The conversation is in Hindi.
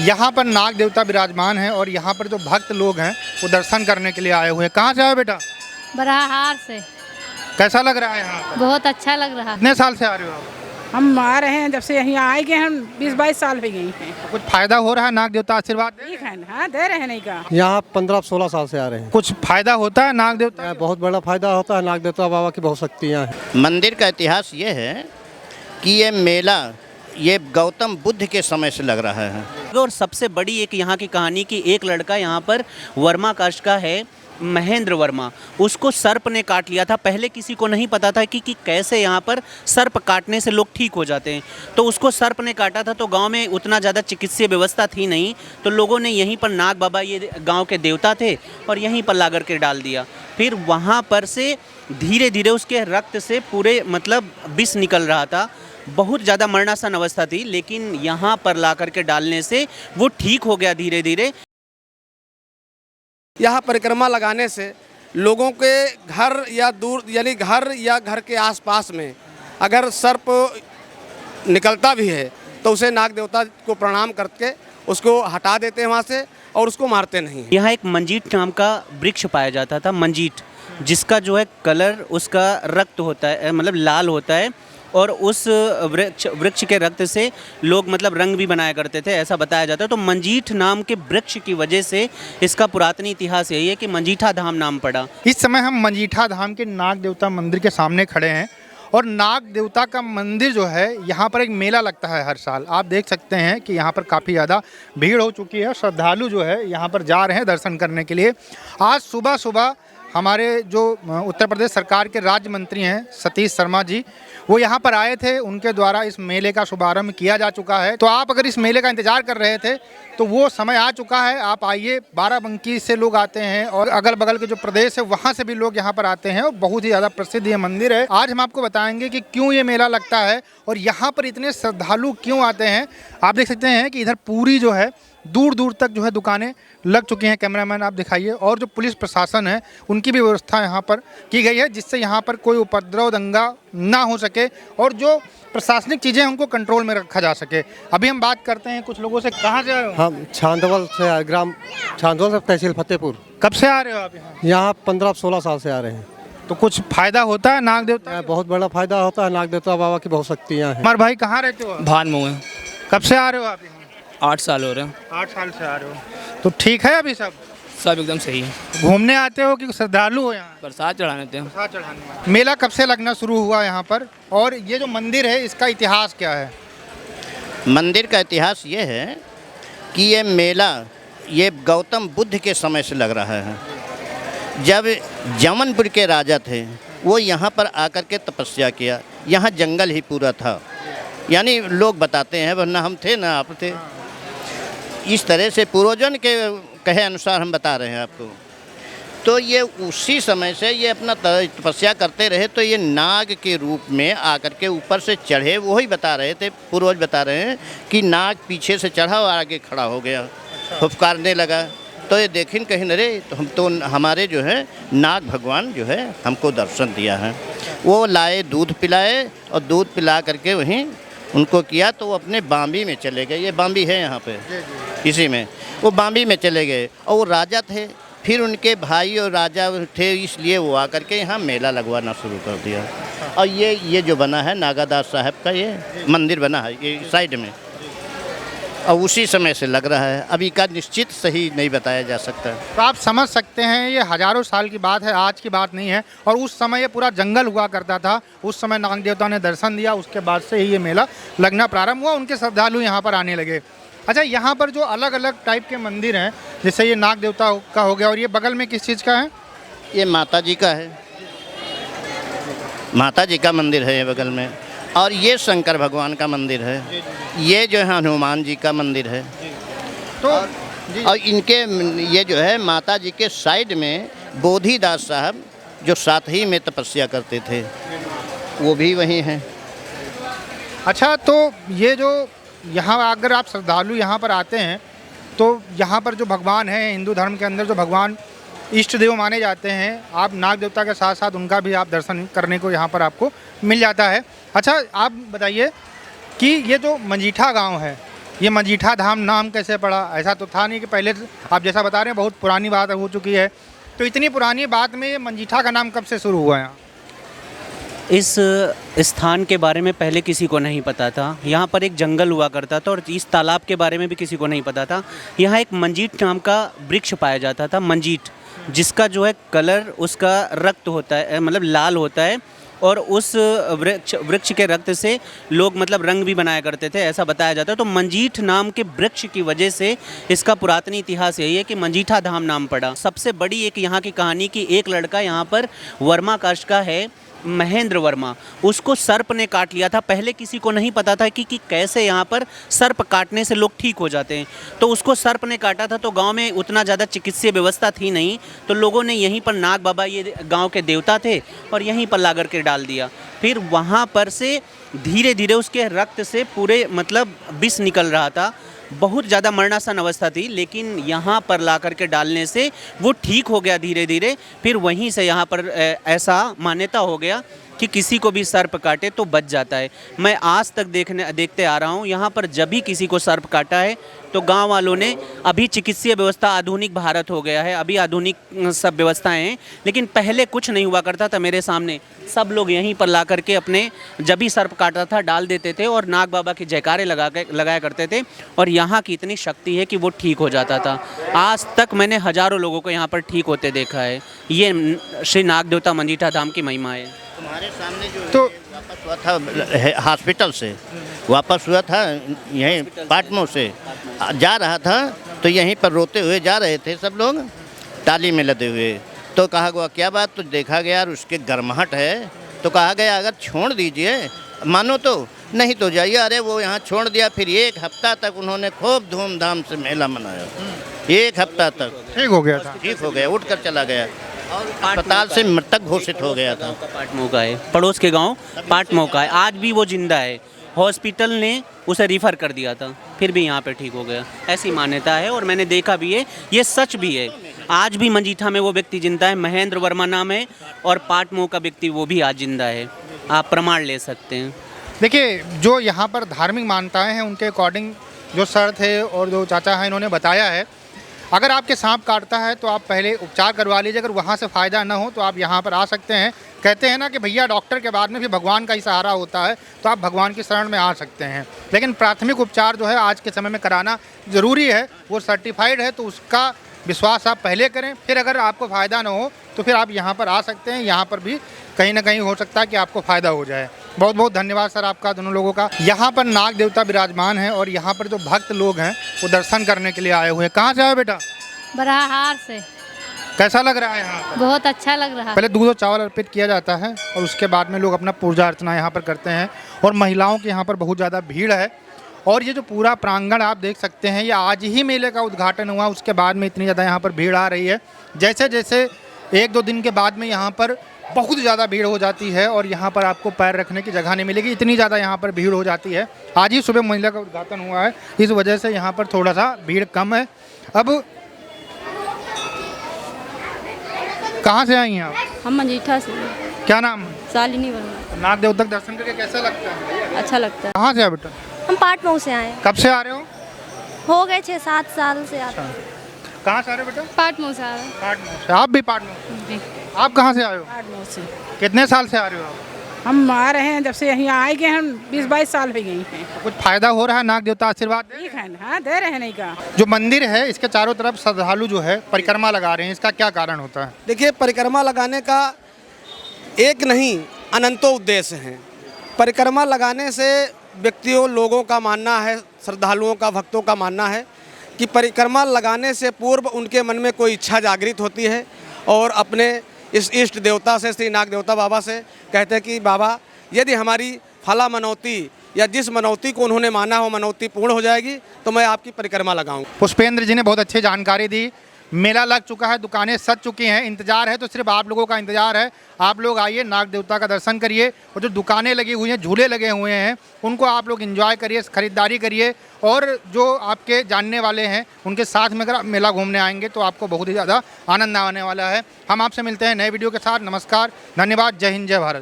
यहाँ पर नाग देवता विराजमान हैं और यहाँ पर जो भक्त लोग हैं वो दर्शन करने के लिए आए हुए हैं। कहाँ से आए बेटा? बराहार से। कैसा लग रहा है यहाँ पर? बहुत अच्छा लग रहा है। कितने साल से आ रहे हो आप? हम आ रहे हैं जब से यहाँ आए गए हम 20-22 साल हो गए हैं। कुछ फायदा हो रहा है? नाग देवता आशीर्वाद दे? ठीक है हाँ, दे रहे हैं नहीं का। यहाँ 15-16 साल से आ रहे हैं। कुछ फायदा होता है नाग देवता? यहाँ बहुत बड़ा फायदा होता है। नाग देवता बाबा की बहुत शक्तियाँ हैं। मंदिर का इतिहास ये है कि ये मेला ये गौतम बुद्ध के समय से लग रहा है। और सबसे बड़ी एक यहाँ की कहानी कि एक लड़का यहाँ पर वर्मा कास्ट का है, महेंद्र वर्मा, उसको सर्प ने काट लिया था। पहले किसी को नहीं पता था कि कैसे यहाँ पर सर्प काटने से लोग ठीक हो जाते हैं। तो उसको सर्प ने काटा था, तो गांव में उतना ज़्यादा चिकित्सीय व्यवस्था थी नहीं, तो लोगों ने यहीं पर नाग बाबा, ये गांव के देवता थे, और यहीं पर ला कर के डाल दिया। फिर वहाँ पर से धीरे धीरे उसके रक्त से पूरे मतलब विष निकल रहा था, बहुत ज़्यादा मरणासन अवस्था थी, लेकिन यहाँ पर ला कर के डालने से वो ठीक हो गया धीरे धीरे। यहाँ परिक्रमा लगाने से लोगों के घर या दूर यानी घर या घर के आसपास में अगर सर्प निकलता भी है तो उसे नाग देवता को प्रणाम करके उसको हटा देते हैं वहाँ से और उसको मारते नहीं। यहाँ एक मंजीठ नाम का वृक्ष पाया जाता था, मंजीठ, जिसका जो है कलर उसका रक्त होता है, मतलब लाल होता है, और उस वृक्ष के रक्त से लोग मतलब रंग भी बनाया करते थे, ऐसा बताया जाता है। तो मंजीठ नाम के वृक्ष की वजह से इसका पुरातन इतिहास यही है कि मंजीठा धाम नाम पड़ा। इस समय हम मंजीठा धाम के नाग देवता मंदिर के सामने खड़े हैं और नाग देवता का मंदिर जो है यहाँ पर एक मेला लगता है हर साल। आप देख सकते हैं कि यहाँ पर काफ़ी ज़्यादा भीड़ हो चुकी है। श्रद्धालु जो है यहाँ पर जा रहे हैं दर्शन करने के लिए। आज सुबह सुबह हमारे जो उत्तर प्रदेश सरकार के राज्य मंत्री हैं सतीश शर्मा जी, वो यहाँ पर आए थे, उनके द्वारा इस मेले का शुभारंभ किया जा चुका है। तो आप अगर इस मेले का इंतजार कर रहे थे तो वो समय आ चुका है। आप आइए, बाराबंकी से लोग आते हैं और अगल बगल के जो प्रदेश है वहाँ से भी लोग यहाँ पर आते हैं और बहुत ही ज़्यादा प्रसिद्ध ये मंदिर है। आज हम आपको बताएंगे कि क्यों ये मेला लगता है और यहाँ पर इतने श्रद्धालु क्यों आते हैं। आप देख सकते हैं कि इधर पूरी जो है दूर दूर तक जो है दुकानें लग चुकी हैं। कैमरामैन आप दिखाइए। और जो पुलिस प्रशासन है उनकी भी व्यवस्था यहाँ पर की गई है, जिससे यहाँ पर कोई उपद्रव दंगा ना हो सके और जो प्रशासनिक चीज़ें उनको कंट्रोल में रखा जा सके। अभी हम बात करते हैं कुछ लोगों से। कहाँ से आए हो? हम छांदवल से, ग्राम छांदवल से, तहसील फतेहपुर। कब से आ रहे हो आप यहाँ? यहाँ 15-16 साल से आ रहे हैं। तो कुछ फायदा होता है नाग देवता? यहाँ बहुत बड़ा फायदा होता है। नाग देवता बाबा की बहुत शक्तियाँ हैं। हमारे भाई कहाँ रहते हो? भानमुँह है। कब से आ रहे हो आप यहाँ? 8 साल हो रहे हैं। 8 साल से आ रहे हो। तो ठीक है अभी सब एकदम सही है। घूमने आते हो कि श्रद्धालु हो यहाँ? प्रसाद चढ़ाने थे। प्रसाद चढ़ाने। मेला कब से लगना शुरू हुआ यहाँ पर और ये जो मंदिर है इसका इतिहास क्या है? मंदिर का इतिहास ये है कि ये मेला ये गौतम बुद्ध के समय से लग रहा है। जब जमनपुर के राजा थे वो यहाँ पर आकर के तपस्या किया। यहाँ जंगल ही पूरा था, यानी लोग बताते हैं, वरना हम थे ना आप थे। इस तरह से पूर्वजन के कहे अनुसार हम बता रहे हैं आपको। तो ये उसी समय से ये अपना तपस्या करते रहे, तो ये नाग के रूप में आकर के ऊपर से चढ़े। वही बता रहे थे, पूर्वज बता रहे हैं कि नाग पीछे से चढ़ा और आगे खड़ा हो गया, फुफकारने लगा। तो ये देखें कहीं नरे तो हम तो हमारे जो है नाग भगवान जो है हमको दर्शन दिया है। वो लाए, दूध पिलाए और दूध पिला करके वहीं उनको किया, तो वो अपने बाम्बी में चले गए। ये बाम्बी है यहाँ पे, इसी में वो बाम्बी में चले गए। और वो राजा थे, फिर उनके भाई और राजा थे, इसलिए वो आकर के यहाँ मेला लगवाना शुरू कर दिया। और ये जो बना है नागादास साहब का ये मंदिर बना है ये साइड में, और उसी समय से लग रहा है। अभी का निश्चित सही नहीं बताया जा सकता। तो आप समझ सकते हैं ये हजारों साल की बात है, आज की बात नहीं है। और उस समय ये पूरा जंगल हुआ करता था, उस समय नाग देवता ने दर्शन दिया, उसके बाद से ही ये मेला लगना प्रारंभ हुआ, उनके श्रद्धालु यहाँ पर आने लगे। अच्छा, यहाँ पर जो अलग अलग टाइप के मंदिर हैं, जैसे ये नाग देवता का हो गया, और ये बगल में किस चीज़ का है? ये माता जी का है, माता जी का मंदिर है ये बगल में। और ये शंकर भगवान का मंदिर है। ये जो है हनुमान जी का मंदिर है। तो और इनके ये जो है माता जी के साइड में बोधिदास साहब जो साथ ही में तपस्या करते थे वो भी वहीं हैं। अच्छा, तो ये जो यहाँ अगर आप श्रद्धालु यहाँ पर आते हैं तो यहाँ पर जो भगवान हैं हिंदू धर्म के अंदर, जो भगवान इष्ट देव माने जाते हैं, आप नाग देवता के साथ साथ उनका भी आप दर्शन करने को यहाँ पर आपको मिल जाता है। अच्छा, आप बताइए कि ये जो मंजीठा गांव है ये मजीठा धाम नाम कैसे पड़ा? ऐसा तो था नहीं कि पहले आप जैसा बता रहे हैं बहुत पुरानी बात हो चुकी है, तो इतनी पुरानी बात में ये मजीठा का नाम कब से शुरू हुआ यहाँ? इस स्थान के बारे में पहले किसी को नहीं पता था। यहाँ पर एक जंगल हुआ करता था और इस तालाब के बारे में भी किसी को नहीं पता था। यहाँ एक मंजीठ नाम का वृक्ष पाया जाता था, मंजीठ, जिसका जो है कलर उसका रक्त होता है, मतलब लाल होता है, और उस वृक्ष के रक्त से लोग मतलब रंग भी बनाया करते थे, ऐसा बताया जाता है। तो मंजीठ नाम के वृक्ष की वजह से इसका पुरातन इतिहास यही है कि मंजीठा धाम नाम पड़ा। सबसे बड़ी एक यहाँ की कहानी कि एक लड़का यहाँ पर वर्मा कास्ट का है, महेंद्र वर्मा, उसको सर्प ने काट लिया था। पहले किसी को नहीं पता था कि कैसे यहाँ पर सर्प काटने से लोग ठीक हो जाते हैं। तो उसको सर्प ने काटा था, तो गांव में उतना ज़्यादा चिकित्सीय व्यवस्था थी नहीं, तो लोगों ने यहीं पर नाग बाबा, ये गांव के देवता थे, और यहीं पर ला करके डाल दिया। फिर वहाँ पर से धीरे धीरे उसके रक्त से पूरे मतलब विष निकल रहा था, बहुत ज़्यादा मरणासन अवस्था थी, लेकिन यहाँ पर ला करके डालने से वो ठीक हो गया धीरे धीरे। फिर वहीं से यहाँ पर ऐसा मान्यता हो गया कि किसी को भी सर्प काटे तो बच जाता है। मैं आज तक देखते आ रहा हूँ, यहाँ पर जब भी किसी को सर्प काटा है तो गांव वालों ने, अभी चिकित्सीय व्यवस्था आधुनिक भारत हो गया है, अभी आधुनिक सब व्यवस्थाएं हैं, लेकिन पहले कुछ नहीं हुआ करता था। मेरे सामने सब लोग यहीं पर ला करके अपने जब भी सर्प काटा था डाल देते थे और नाग बाबा के जयकारे लगाया करते थे, और यहाँ की इतनी शक्ति है कि वो ठीक हो जाता था। आज तक मैंने हज़ारों लोगों को यहाँ पर ठीक होते देखा है। ये श्री नाग देवता मंजीठा धाम की महिमा है। तुम्हारे सामने जो तो वापस हुआ था हॉस्पिटल से, वापस हुआ था यहीं पाटमो से जा रहा था, तो यहीं पर रोते हुए जा रहे थे सब लोग, टाली में लदे हुए। तो कहा गया क्या बात, तो देखा गया और उसके गर्माहट है, तो कहा गया अगर छोड़ दीजिए मानो तो, नहीं तो जाइए। अरे वो यहाँ छोड़ दिया। फिर 1 हफ्ता तक उन्होंने खूब धूमधाम से मेला मनाया, 1 हफ्ता तक ठीक हो गया था, ठीक हो गया, उठ कर चला गया, अस्पताल से मृतक घोषित हो गया था। पाटमो का है, पड़ोस के गांव पाटमो का है, आज भी वो जिंदा है। हॉस्पिटल ने उसे रिफ़र कर दिया था, फिर भी यहाँ पे ठीक हो गया, ऐसी मान्यता है। और मैंने देखा भी है, ये सच भी है। आज भी मंजीठा में वो व्यक्ति जिंदा है, महेंद्र वर्मा नाम है, और पाटमो का व्यक्ति वो भी आज जिंदा है, आप प्रमाण ले सकते हैं। देखिए जो यहाँ पर धार्मिक मान्यताएं हैं उनके अकॉर्डिंग जो सर थे और जो चाचा हैं इन्होंने बताया है, अगर आपके सांप काटता है तो आप पहले उपचार करवा लीजिए, अगर वहाँ से फ़ायदा ना हो तो आप यहाँ पर आ सकते हैं। कहते हैं ना कि भैया डॉक्टर के बाद में भी भगवान का ही सहारा होता है, तो आप भगवान की शरण में आ सकते हैं। लेकिन प्राथमिक उपचार जो है आज के समय में कराना ज़रूरी है, वो सर्टिफाइड है, तो उसका विश्वास आप पहले करें, फिर अगर आपको फ़ायदा ना हो तो फिर आप यहाँ पर आ सकते हैं। यहाँ पर भी कहीं ना कहीं हो सकता है कि आपको फ़ायदा हो जाए। बहुत बहुत धन्यवाद सर आपका, दोनों लोगों का। यहाँ पर नाग देवता विराजमान हैं और यहाँ पर जो भक्त लोग हैं वो दर्शन करने के लिए आए हुए हैं। कहाँ से आए बेटा? बराहार से। कैसा लग रहा है यहाँ पर? बहुत अच्छा लग रहा है। पहले दूध और चावल अर्पित किया जाता है और उसके बाद में लोग अपना पूजा अर्चना यहाँ पर करते हैं, और महिलाओं की यहाँ पर बहुत ज़्यादा भीड़ है। और ये जो पूरा प्रांगण आप देख सकते हैं, ये आज ही मेले का उद्घाटन हुआ, उसके बाद में इतनी ज़्यादा यहाँ पर भीड़ आ रही है। जैसे जैसे 1-2 दिन के बाद में यहाँ पर बहुत ज़्यादा भीड़ हो जाती है और यहाँ पर आपको पैर रखने की जगह नहीं मिलेगी, इतनी ज़्यादा यहाँ पर भीड़ हो जाती है। आज ही सुबह मेले का उद्घाटन हुआ है, इस वजह से यहाँ पर थोड़ा सा भीड़ कम है। अब कहाँ से आई हैं आप? हम मंजीठा से। क्या नाम? शालिनी वर्मा। नाग देवता के दर्शन करके कैसा लगता है? अच्छा लगता है। कहाँ से आए बेटा? हम पाटमऊ से आए। कब से आ रहे हो? हो गए 6-7 साल से आते हैं। कहाँ से आ रहे हो बेटा? पाटमो से आ रहा पाटमो से। आप भी पाटमो से? आप कहाँ से आए हो? पाटमऊ से। कितने साल से आ रहे हो आप? हम आ रहे हैं जब से यहाँ आए गए हम 20-22 साल हो गई हैं। कुछ फायदा हो रहा है? नाग देवता आशीर्वाद दे? ठीक है, हाँ दे रहे हैं। नहीं का जो मंदिर है इसके चारों तरफ श्रद्धालु जो है परिक्रमा लगा रहे हैं, इसका क्या कारण होता है? देखिए, परिक्रमा लगाने का एक नहीं अनंतों उद्देश्य हैं। परिक्रमा लगाने से व्यक्तियों, लोगों का मानना है, श्रद्धालुओं का, भक्तों का मानना है कि परिक्रमा लगाने से पूर्व उनके मन में कोई इच्छा जागृत होती है, और अपने इस इष्ट देवता से, श्री नाग देवता बाबा से कहते हैं कि बाबा यदि हमारी फला मनौती या जिस मनौती को उन्होंने माना हो मनौती पूर्ण हो जाएगी तो मैं आपकी परिक्रमा लगाऊंगा। पुष्पेंद्र जी ने बहुत अच्छी जानकारी दी। मेला लग चुका है, दुकानें सज चुकी हैं, इंतजार है तो सिर्फ आप लोगों का इंतजार है। आप लोग आइए, नाग देवता का दर्शन करिए, और जो दुकानें लगी हुई हैं, झूले लगे हुए हैं, उनको आप लोग एंजॉय करिए, खरीदारी करिए, और जो आपके जानने वाले हैं उनके साथ में अगर आप मेला घूमने आएंगे तो आपको बहुत ही ज़्यादा आनंद आने वाला है। हम आपसे मिलते हैं नए वीडियो के साथ। नमस्कार, धन्यवाद, जय हिंद, जय भारत।